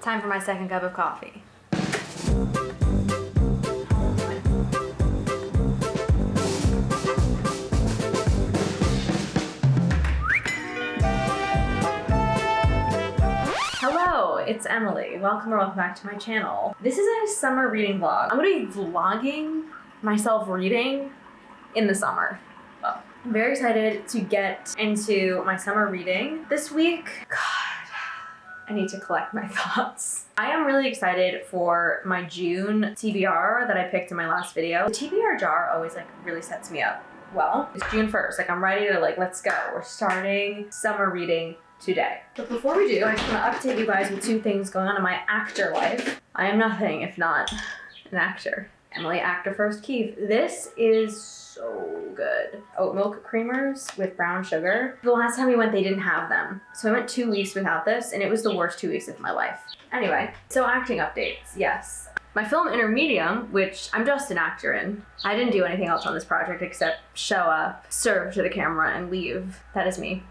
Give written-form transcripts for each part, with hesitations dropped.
Time for my second cup of coffee. Hello, it's Emily. Welcome back to my channel. This is a summer reading vlog. I'm gonna be vlogging myself reading in the summer. I'm very excited to get into my summer reading this week. God, I need to collect my thoughts. I am really excited for my June TBR that I picked in my last video. The TBR jar always really sets me up well. It's June 1st, I'm ready to let's go. We're starting summer reading today. But before we do, I just want to update you guys with two things going on in my actor life. I am nothing if not an actor. Emily, actor first, Keith. This is so good. Oat milk creamers with brown sugar. The last time we went, they didn't have them. So I went 2 weeks without this, and it was the worst 2 weeks of my life. Anyway, so acting updates, yes. My film Intermedium, which I'm just an actor in. I didn't do anything else on this project except show up, serve to the camera, and leave. That is me.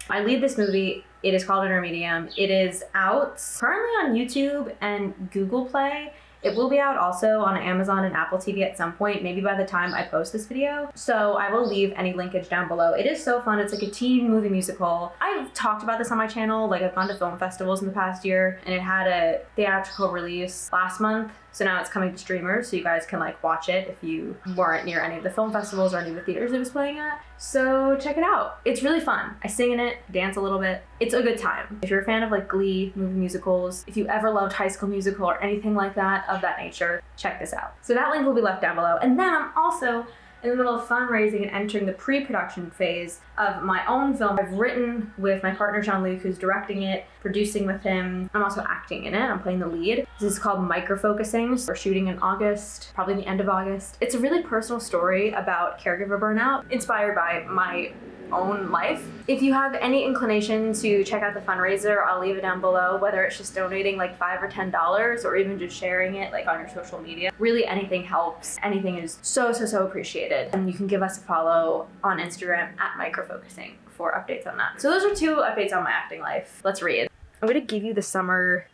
I lead this movie. It is called Intermedium. It is out currently on YouTube and Google Play. It will be out also on Amazon and Apple TV at some point, maybe by the time I post this video. So I will leave any linkage down below. It is so fun. It's like a teen movie musical. I've talked about this on my channel. I've gone to film festivals in the past year, and it had a theatrical release last month. So now it's coming to streamers, so you guys can watch it if you weren't near any of the film festivals or any of the theaters it was playing at. So check it out. It's really fun. I sing in it, dance a little bit. It's a good time. If you're a fan of Glee, movie musicals, if you ever loved High School Musical or anything like that of that nature, check this out. So that link will be left down below. And then I'm also in the middle of fundraising and entering the pre-production phase of my own film. I've written with my partner Jean-Luc, who's directing it, producing with him. I'm also acting in it. I'm playing the lead. This is called MICROFOCUSING. We're shooting in August, probably the end of August. It's a really personal story about caregiver burnout, inspired by my own life. If you have any inclination to check out the fundraiser, I'll leave it down below, whether it's just donating $5 or $10 or even just sharing it on your social media. Really anything helps. Anything is so appreciated. And you can give us a follow on Instagram at MICROFOCUSING for updates on that. So those are two updates on my acting life. Let's read. I'm gonna give you the summer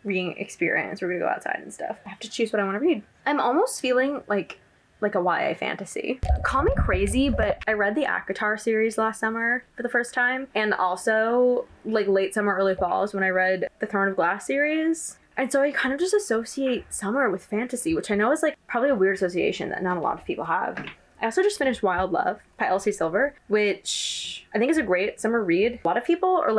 reading experience. We're gonna go outside and stuff. I have to choose what I want to read. I'm almost feeling like a YA fantasy. Call me crazy, but I read the ACOTAR series last summer for the first time, and also late summer, early fall is when I read the Throne of Glass series. And so I kind of just associate summer with fantasy, which I know is probably a weird association that not a lot of people have. I also just finished Wild Love by Elsie Silver, which I think is a great summer read. A lot of people are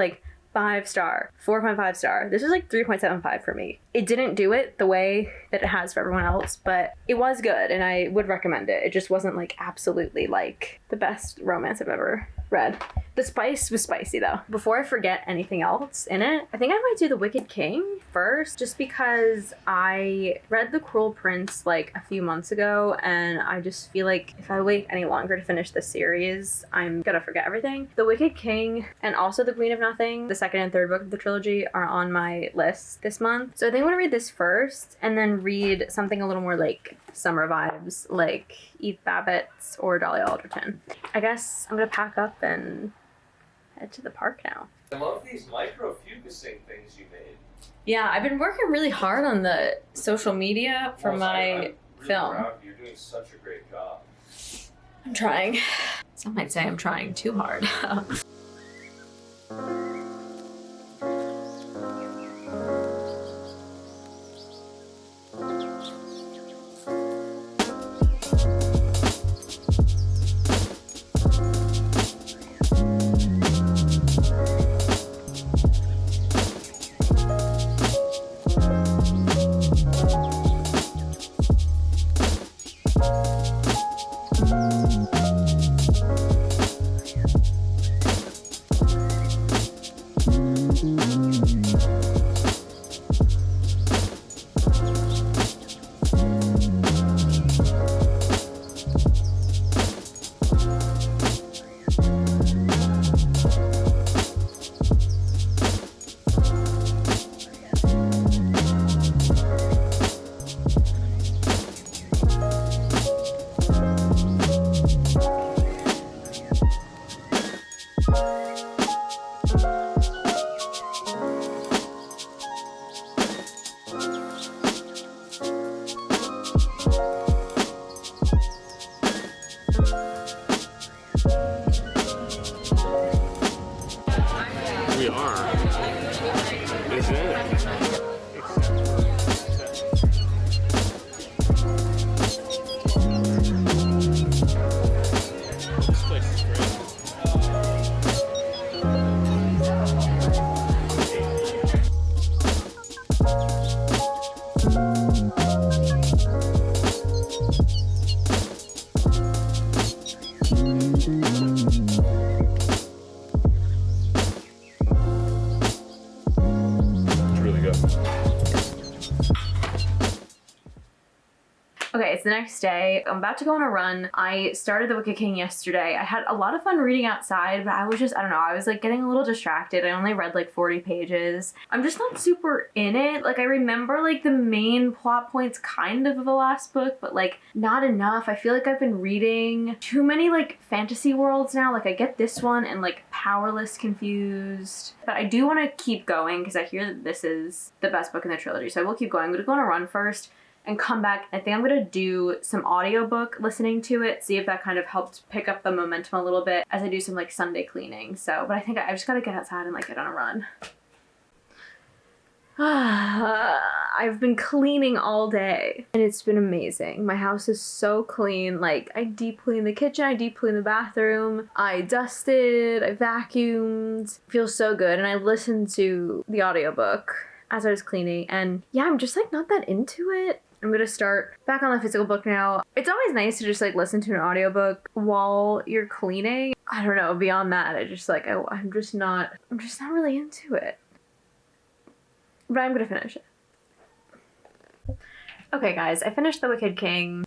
5-star, 4.5 star. This is 3.75 for me. It didn't do it the way that it has for everyone else, but it was good and I would recommend it. It just wasn't absolutely the best romance I've ever read. The spice was spicy though. Before I forget anything else in it, I think I might do The Wicked King first, just because I read The Cruel Prince a few months ago, and I just feel if I wait any longer to finish the series, I'm gonna forget everything. The Wicked King and also The Queen of Nothing, the second and third book of the trilogy, are on my list this month. So I think I'm gonna read this first and then read something a little more summer vibes, Eve Babbitt's or Dolly Alderton. I guess I'm gonna pack up and head to the park now. I love these microfocusing things you made. Yeah, I've been working really hard on the social media for I'm my really film. Proud. You're doing such a great job. I'm trying. Some might say I'm trying too hard. are, isn't it? This place is great. It's really good. Okay, it's the next day. I'm about to go on a run. I started The Wicked King yesterday. I had a lot of fun reading outside, but I was just, I don't know, I was like getting a little distracted. I only read like 40 pages. I'm just not super in it. Like I remember like the main plot points kind of the last book, but like not enough. I feel like I've been reading too many like fantasy worlds now. Like I get this one and like Powerless confused. But I do want to keep going because I hear that this is the best book in the trilogy. So I will keep going. I'm going to go on a run first and come back. I think I'm gonna do some audiobook listening to it, see if that kind of helped pick up the momentum a little bit as I do some like Sunday cleaning. So, but I think I just gotta get outside and like get on a run. I've been cleaning all day and it's been amazing. My house is so clean. Like I deep cleaned the kitchen, I deep cleaned the bathroom, I dusted, I vacuumed. It feels so good. And I listened to the audiobook as I was cleaning and yeah, I'm just like not that into it. I'm gonna start back on the physical book now. It's always nice to just like listen to an audiobook while you're cleaning. I don't know, beyond that, I just like, I'm just not really into it. But I'm gonna finish it. Okay guys, I finished The Wicked King.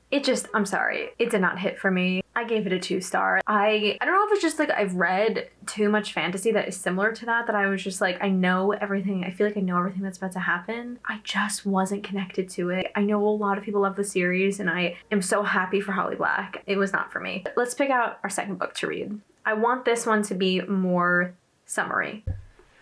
I'm sorry, it did not hit for me. I gave it a 2-star. I don't know if it's just like I've read too much fantasy that is similar to that I was just like, I know everything. I feel like I know everything that's about to happen. I just wasn't connected to it. I know a lot of people love the series and I am so happy for Holly Black. It was not for me. Let's pick out our second book to read. I want this one to be more summary.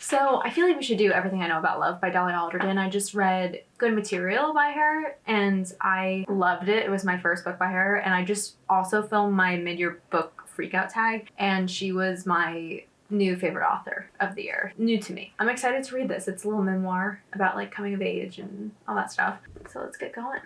So I feel like we should do Everything I Know About Love by Dolly Alderton. I just read Good Material by her and I loved it. It was my first book by her and I just also filmed my mid-year book freakout tag and she was my new favorite author of the year. New to me. I'm excited to read this. It's a little memoir about like coming of age and all that stuff. So let's get going.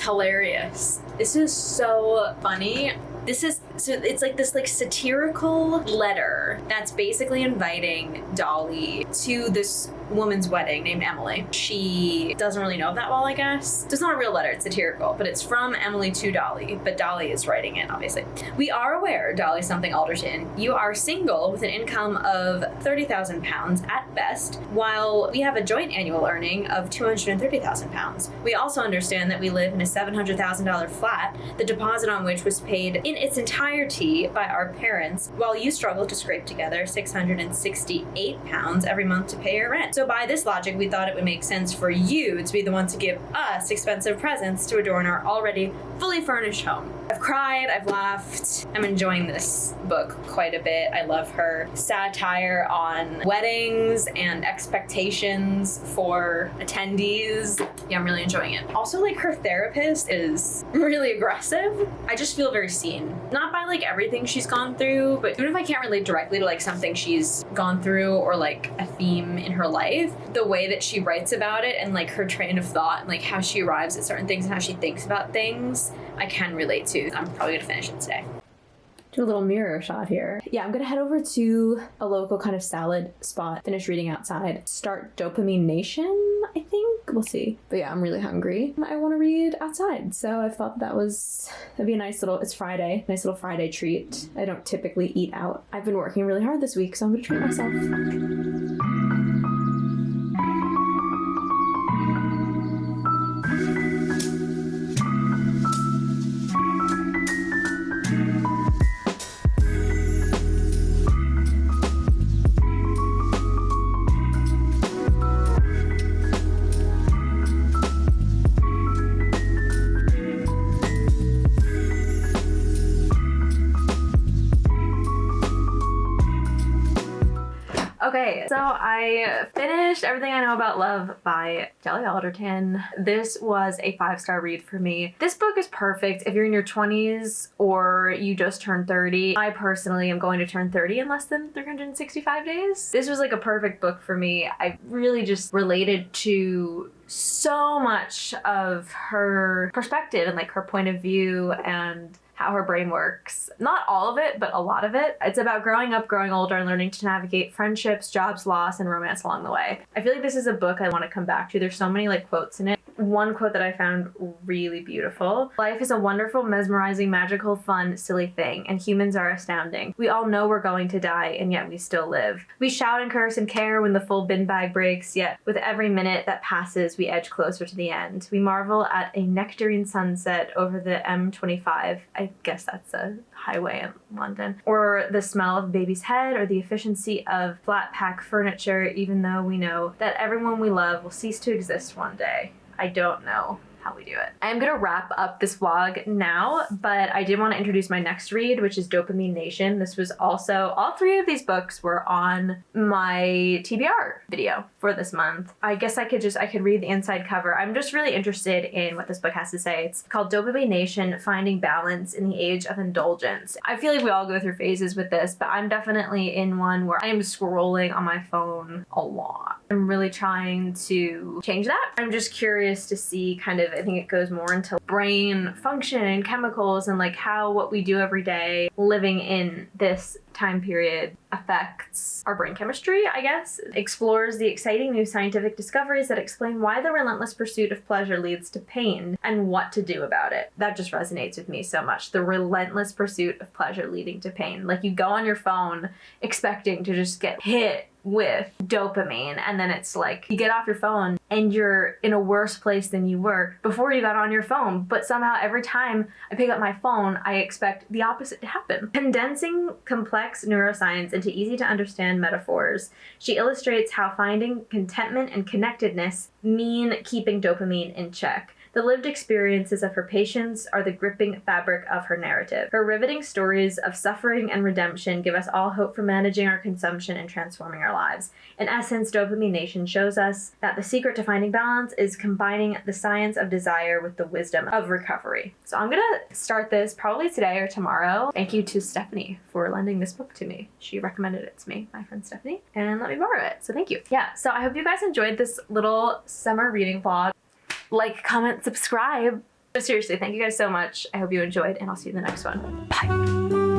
Hilarious. This is so funny. It's like this like satirical letter that's basically inviting Dolly to this woman's wedding named Emily. She doesn't really know that well, I guess. So it's not a real letter, it's satirical, but it's from Emily to Dolly, but Dolly is writing it, obviously. We are aware, Dolly something Alderton, you are single with an income of £30,000 at best, while we have a joint annual earning of £230,000. We also understand that we live in a $700,000 flat, the deposit on which was paid in its entirety by our parents, while you struggle to scrape together £668 every month to pay your rent. So by this logic, we thought it would make sense for you to be the one to give us expensive presents to adorn our already fully furnished home. I've cried, I've laughed. I'm enjoying this book quite a bit. I love her satire on weddings and expectations for attendees. Yeah, I'm really enjoying it. Also, like, her therapist is really aggressive. I just feel very seen. Not by like everything she's gone through, but even if I can't relate directly to like something she's gone through or like a theme in her life, the way that she writes about it and like her train of thought and like how she arrives at certain things and how she thinks about things, I can relate to. I'm probably gonna finish it today. Do a little mirror shot here. Yeah, I'm gonna head over to a local kind of salad spot, finish reading outside, start Dopamine Nation, I think. We'll see. But yeah, I'm really hungry. I want to read outside, so I thought that'd be a nice little, it's Friday, nice little Friday treat. I don't typically eat out. I've been working really hard this week, so I'm gonna treat myself. Okay, so I finished Everything I Know About Love by Jelly Alderton. This was a 5-star read for me. This book is perfect if you're in your 20s or you just turned 30. I personally am going to turn 30 in less than 365 days. This was like a perfect book for me. I really just related to so much of her perspective and like her point of view and how her brain works. Not all of it, but a lot of it. It's about growing up, growing older, and learning to navigate friendships, jobs, loss, and romance along the way. I feel like this is a book I want to come back to. There's so many like quotes in it. One quote that I found really beautiful. Life is a wonderful, mesmerizing, magical, fun, silly thing, and humans are astounding. We all know we're going to die, and yet we still live. We shout and curse and care when the full bin bag breaks, yet with every minute that passes, we edge closer to the end. We marvel at a nectarine sunset over the M25. I guess that's a highway in London. Or the smell of a baby's head, or the efficiency of flat pack furniture, even though we know that everyone we love will cease to exist one day. I don't know how we do it. I'm gonna wrap up this vlog now, but I did want to introduce my next read, which is Dopamine Nation. This was also, all 3 of these books were on my TBR video for this month. I guess I could read the inside cover. I'm just really interested in what this book has to say. It's called Dopamine Nation, Finding Balance in the Age of Indulgence. I feel like we all go through phases with this, but I'm definitely in one where I am scrolling on my phone a lot. I'm really trying to change that. I'm just curious to see kind of, I think it goes more into brain function and chemicals and like how what we do every day living in this time period affects our brain chemistry, I guess. It explores the exciting new scientific discoveries that explain why the relentless pursuit of pleasure leads to pain and what to do about it. That just resonates with me so much. The relentless pursuit of pleasure leading to pain. Like, you go on your phone expecting to just get hit with dopamine, and then it's like you get off your phone and you're in a worse place than you were before you got on your phone. But somehow every time I pick up my phone, I expect the opposite to happen. Condensing complex neuroscience into easy to understand metaphors, she illustrates how finding contentment and connectedness mean keeping dopamine in check. The lived experiences of her patients are the gripping fabric of her narrative. Her riveting stories of suffering and redemption give us all hope for managing our consumption and transforming our lives. In essence, Dopamine Nation shows us that the secret to finding balance is combining the science of desire with the wisdom of recovery. So I'm gonna start this probably today or tomorrow. Thank you to Stephanie for lending this book to me. She recommended it to me, my friend Stephanie, and let me borrow it. So thank you. Yeah, so I hope you guys enjoyed this little summer reading vlog. Like, comment, subscribe. But seriously, thank you guys so much. I hope you enjoyed, and I'll see you in the next one. Bye.